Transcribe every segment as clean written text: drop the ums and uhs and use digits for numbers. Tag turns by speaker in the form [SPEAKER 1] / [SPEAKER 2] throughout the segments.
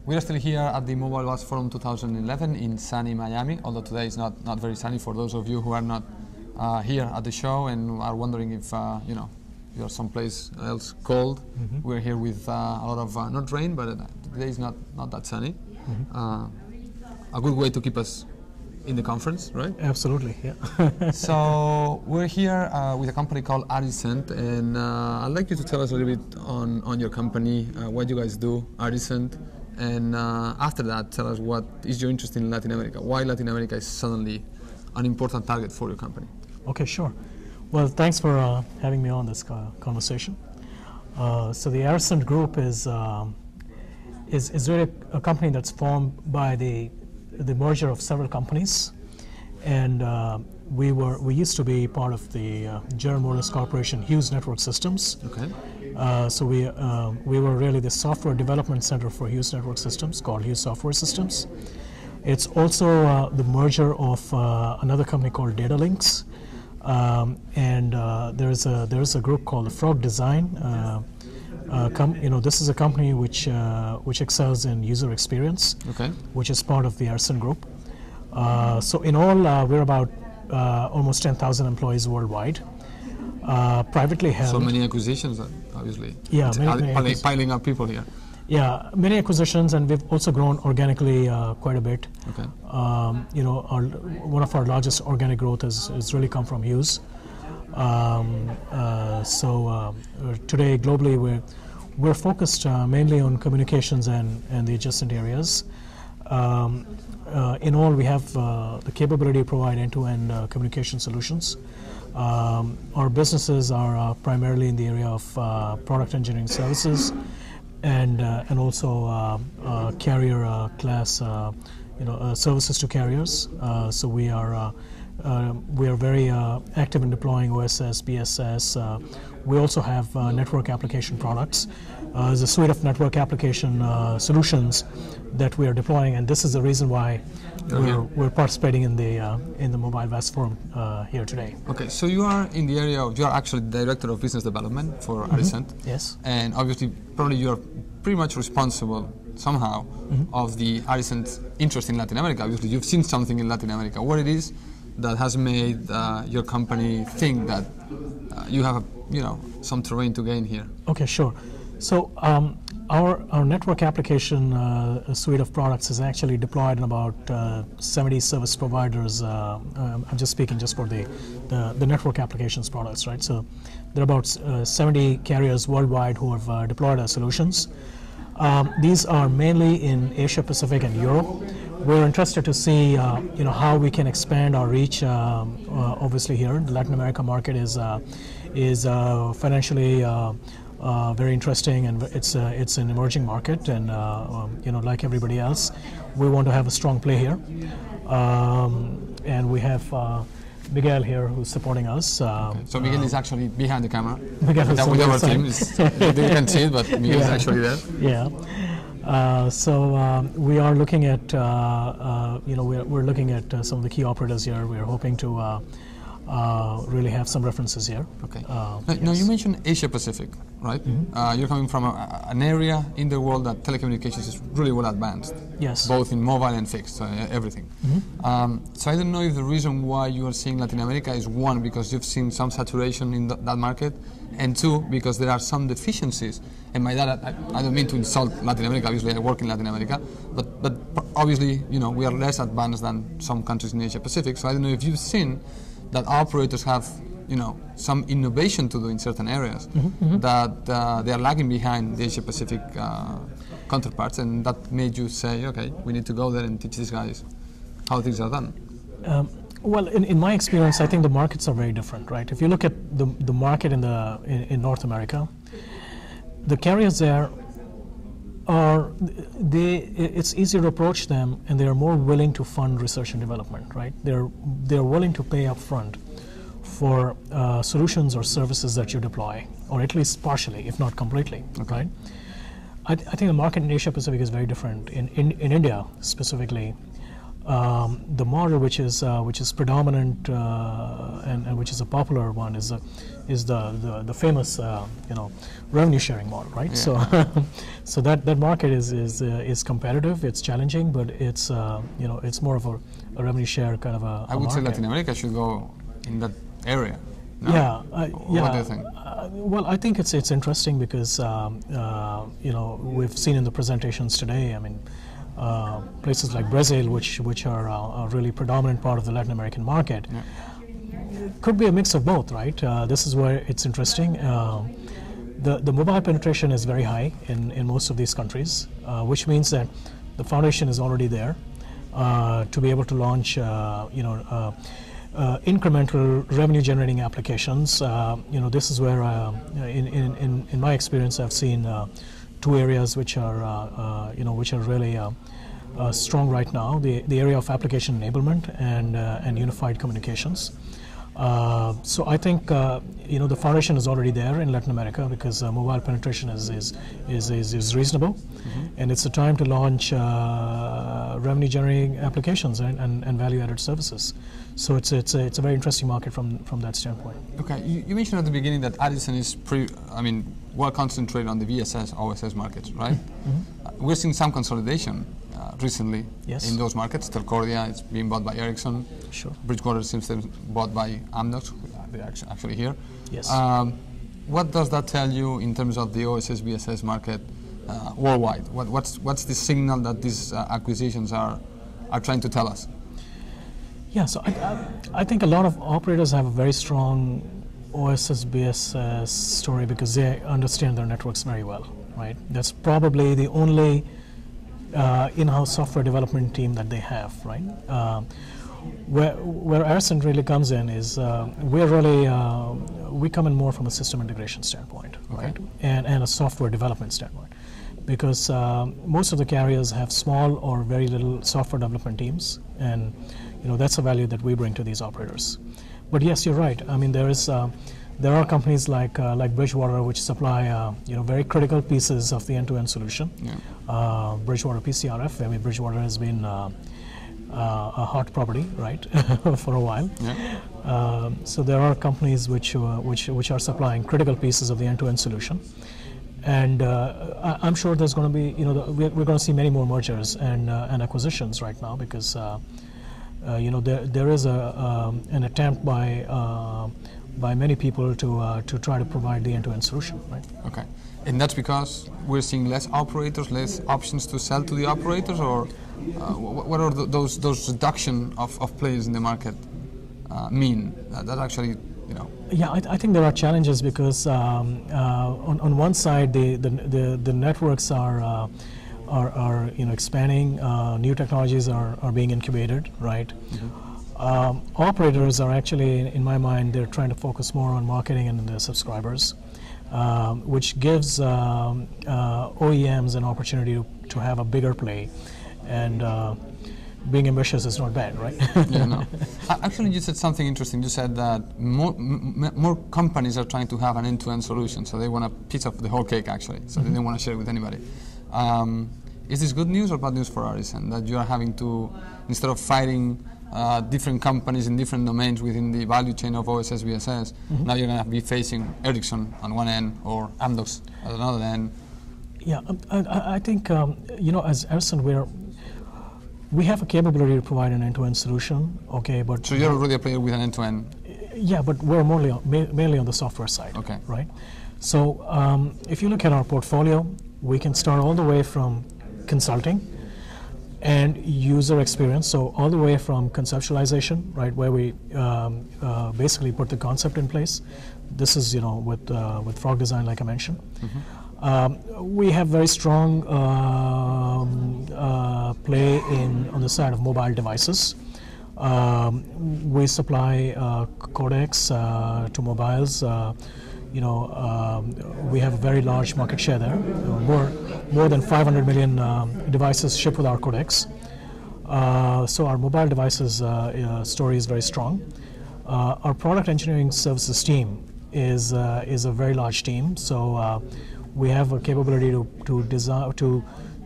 [SPEAKER 1] We are still here at the Mobile World Forum 2011 in sunny Miami, although today is not very sunny for those of you who are not here at the show and are wondering if you're someplace else cold. Mm-hmm. We're here with a lot of not rain, but today is not that sunny. Mm-hmm. A good way to keep us in the conference, right?
[SPEAKER 2] Absolutely, yeah.
[SPEAKER 1] So we're here with a company called Arisent, and I'd like you to tell us a little bit on your company, what you guys do, Arisent, and after that, tell us what is your interest in Latin America, why Latin America is suddenly an important target for your company.
[SPEAKER 2] Okay, sure. Well, thanks for having me on this conversation. So the Arisent Group is really a company that's formed by the merger of several companies, and we used to be part of the General Motors Corporation Hughes Network Systems. Okay. So we were really the software development center for Hughes Network Systems, called Hughes Software Systems. It's also the merger of another company called Datalinks, and there's a group called the Frog Design. This is a company which excels in user experience, okay, which is part of the Arisent Group. So in all, we're about almost 10,000 employees worldwide, privately held.
[SPEAKER 1] So many acquisitions, obviously.
[SPEAKER 2] Yeah,
[SPEAKER 1] piling up people here.
[SPEAKER 2] Yeah, many acquisitions, and we've also grown organically quite a bit. Okay. One of our largest organic growth has really come from Hughes. Today globally we're focused mainly on communications and the adjacent areas. In all, we have the capability to provide end-to-end communication solutions. Our businesses are primarily in the area of product engineering services and also carrier class services to carriers. So we are very active in deploying OSS, BSS. We also have network application products. There's a suite of network application solutions that we are deploying, and this is the reason why we're participating in the Mobile West Forum here today.
[SPEAKER 1] Okay, so you are in the area of, you are actually Director of Business Development for Arisent.
[SPEAKER 2] Yes.
[SPEAKER 1] And obviously, probably you are pretty much responsible somehow of the Arisent interest in Latin America. Obviously, you've seen something in Latin America. What it is that has made your company think that you have some terrain to gain here?
[SPEAKER 2] Okay, sure. So our network application suite of products is actually deployed in about 70 service providers. I'm just speaking just for the network applications products, right? So there are about 70 carriers worldwide who have deployed our solutions. These are mainly in Asia Pacific and Europe. We're interested to see how we can expand our reach. Obviously, here the Latin America market is financially very interesting, and it's an emerging market, and like everybody else, we want to have a strong play here. And we have Miguel here who's supporting us.
[SPEAKER 1] Okay. So Miguel is actually behind the camera.
[SPEAKER 2] Miguel is
[SPEAKER 1] with our team. You can see it, but Miguel is actually there.
[SPEAKER 2] Yeah. So we are looking at we're looking at some of the key operators here. We're hoping to really have some references here.
[SPEAKER 1] Okay. Now you mentioned Asia Pacific, right? Mm-hmm. You're coming from an area in the world that telecommunications is really well advanced.
[SPEAKER 2] Yes.
[SPEAKER 1] Both in mobile and fixed, everything. Mm-hmm. So I don't know if the reason why you are seeing Latin America is, one, because you've seen some saturation in that market, and two, because there are some deficiencies. And by that, I don't mean to insult Latin America. Obviously, I work in Latin America, but obviously, we are less advanced than some countries in Asia Pacific. So I don't know if you've seen that operators have, some innovation to do in certain areas, that they are lagging behind the Asia Pacific counterparts, and that made you say, okay, we need to go there and teach these guys how things are done.
[SPEAKER 2] Well, in my experience, I think the markets are very different, right? If you look at the market in North America, the carriers there it's easier to approach them, and they are more willing to fund research and development, right? They're willing to pay up front for solutions or services that you deploy, or at least partially, if not completely, okay. Right? I think the market in Asia Pacific is very different. In India specifically, The model which is predominant and which is a popular one is the famous revenue sharing model, right?
[SPEAKER 1] Yeah.
[SPEAKER 2] So so that market is competitive, it's challenging, but it's it's more of a revenue share kind of a
[SPEAKER 1] I would say
[SPEAKER 2] market.
[SPEAKER 1] Latin America should go in that area. No?
[SPEAKER 2] Yeah, yeah.
[SPEAKER 1] What do you think?
[SPEAKER 2] Well, I think it's interesting because we've seen in the presentations today. I mean, places like Brazil, which are a really predominant part of the Latin American market,
[SPEAKER 1] Yeah.
[SPEAKER 2] could be a mix of both, right? This is where it's interesting. The mobile penetration is very high in most of these countries, which means that the foundation is already there to be able to launch, incremental revenue-generating applications. This is where, in my experience, I've seen two areas which are really strong right now: the area of application enablement and unified communications. So I think the foundation is already there in Latin America because mobile penetration is reasonable, and it's a time to launch revenue-generating applications and value-added services. So it's a very interesting market from that standpoint.
[SPEAKER 1] Okay, you mentioned at the beginning that Addison is well concentrated on the VSS, OSS markets, right? We're seeing some consolidation recently in those markets. Telcordia is being bought by Ericsson.
[SPEAKER 2] Sure.
[SPEAKER 1] Bridgewater seems to be bought by Amdocs. They're actually here.
[SPEAKER 2] Yes.
[SPEAKER 1] What does that tell you in terms of the OSS VSS market worldwide? What's the signal that these acquisitions are trying to tell us?
[SPEAKER 2] Yeah, so I think a lot of operators have a very strong OSS BSS story because they understand their networks very well, right? That's probably the only in-house software development team that they have, right? Where Addison really comes in is we come in more from a system integration standpoint, right? And a software development standpoint, because most of the carriers have small or very little software development teams, and that's a value that we bring to these operators. But yes, you're right. I mean, there are companies like Bridgewater which supply very critical pieces of the end-to-end solution. Yeah. Bridgewater PCRF. I mean, Bridgewater has been a hot property, right, for a while. Yeah. So there are companies which are supplying critical pieces of the end-to-end solution, and I'm sure there's going to be we're going to see many more mergers and acquisitions right now because there is an attempt by many people to try to provide the end-to-end solution, right? Okay,
[SPEAKER 1] and that's because we're seeing less operators, less options to sell to the operators, or what are those reduction of players in the market mean? That actually,
[SPEAKER 2] Yeah, I think there are challenges because on one side the networks are expanding, new technologies are being incubated, right? Operators are actually, in my mind, they're trying to focus more on marketing and the subscribers, which gives OEMs an opportunity to have a bigger play, and being ambitious is not bad, right?
[SPEAKER 1] Yeah, no. Actually, you said something interesting. You said that more companies are trying to have an end-to-end solution, so they want a piece of the whole cake, actually, so they don't want to share it with anybody. Is this good news or bad news for Addison, that you are having to, instead of fighting different companies in different domains within the value chain of OSS VSS, now you're going to be facing Ericsson on one end or Amdocs at another end?
[SPEAKER 2] Yeah, I think as Addison we have a capability to provide an end-to-end solution. Okay, but
[SPEAKER 1] so you're already a player with an end-to-end.
[SPEAKER 2] Yeah, but we're mainly on the software side.
[SPEAKER 1] Okay.
[SPEAKER 2] Right. So if you look at our portfolio, we can start all the way from consulting and user experience, so all the way from conceptualization, right, where we basically put the concept in place. This is with Frog Design, like I mentioned. We have very strong play on the side of mobile devices. We supply codecs to mobiles. We have a very large market share there. More than 500 million devices shipped with our codecs. So our mobile devices story is very strong. Our product engineering services team is a very large team. So we have a capability to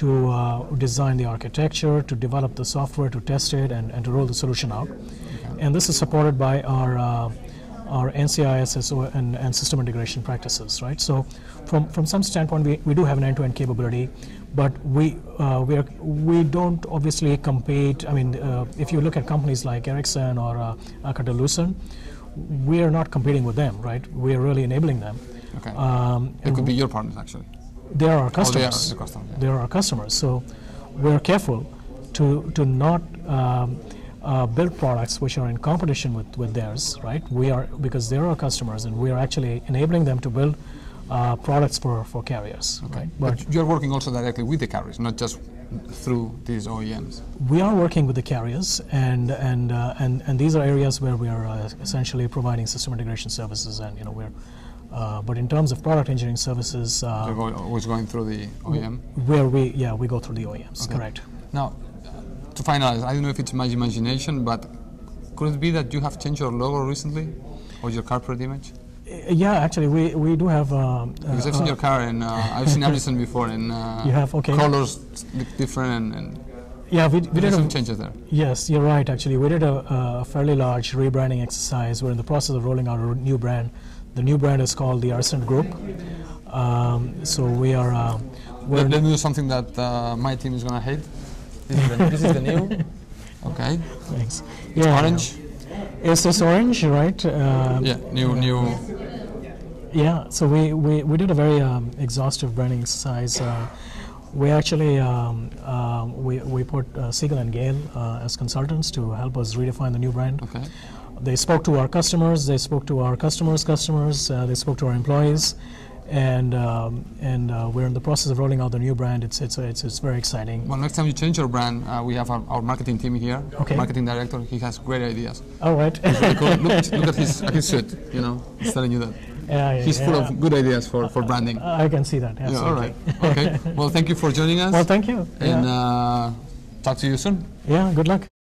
[SPEAKER 2] to design the architecture, to develop the software, to test it, and to roll the solution out. Okay. And this is supported by our NCI, SSO, and system integration practices, right? So from some standpoint, we do have an end-to-end capability, but we don't obviously compete. I mean, if you look at companies like Ericsson or Alcatel-Lucent, we are not competing with them, right? We are really enabling them.
[SPEAKER 1] Okay. It could be your partners, actually.
[SPEAKER 2] They are our customers.
[SPEAKER 1] They are the customers. Yeah.
[SPEAKER 2] They are our customers. So we're careful to not build products which are in competition with theirs, right? Because they're our customers, and we are actually enabling them to build products for carriers.
[SPEAKER 1] Okay.
[SPEAKER 2] Right?
[SPEAKER 1] But you're working also directly with the carriers, not just through these OEMs.
[SPEAKER 2] We are working with the carriers, and these are areas where we are essentially providing system integration services, and we're. But in terms of product engineering services,
[SPEAKER 1] you're always going through the OEM.
[SPEAKER 2] Where we go through the OEMs. Okay. Correct.
[SPEAKER 1] Now, to finalize, I don't know if it's my imagination, but could it be that you have changed your logo recently, or your corporate image?
[SPEAKER 2] Yeah, actually, we do have.
[SPEAKER 1] Because I've seen your car, and I've seen Edison before, and
[SPEAKER 2] you have, okay.
[SPEAKER 1] Colors look different, and
[SPEAKER 2] yeah, we did
[SPEAKER 1] some changes there.
[SPEAKER 2] Yes, you're right. Actually, we did a fairly large rebranding exercise. We're in the process of rolling out a new brand. The new brand is called the Ericsson Group. So we are.
[SPEAKER 1] Let me do something that my team is gonna hate. This is the new. Okay.
[SPEAKER 2] Thanks.
[SPEAKER 1] It's orange.
[SPEAKER 2] It's this orange, right?
[SPEAKER 1] Yeah, new.
[SPEAKER 2] Yeah, so we did a very exhaustive branding exercise. We actually we put Siegel and Gale as consultants to help us redefine the new brand.
[SPEAKER 1] Okay.
[SPEAKER 2] They spoke to our customers. They spoke to our customers' customers. They spoke to our employees, and we're in the process of rolling out the new brand. It's very exciting.
[SPEAKER 1] Well, next time you change your brand, we have our marketing team here.
[SPEAKER 2] Okay.
[SPEAKER 1] Marketing director. He has great ideas.
[SPEAKER 2] All right.
[SPEAKER 1] Really cool. Look at his suit. He's telling you that.
[SPEAKER 2] Yeah,
[SPEAKER 1] he's full of good ideas for branding.
[SPEAKER 2] I can see that. Absolutely.
[SPEAKER 1] Yeah, all right. Okay. Well, thank you for joining us.
[SPEAKER 2] Well, thank you.
[SPEAKER 1] And talk to you soon.
[SPEAKER 2] Yeah. Good luck.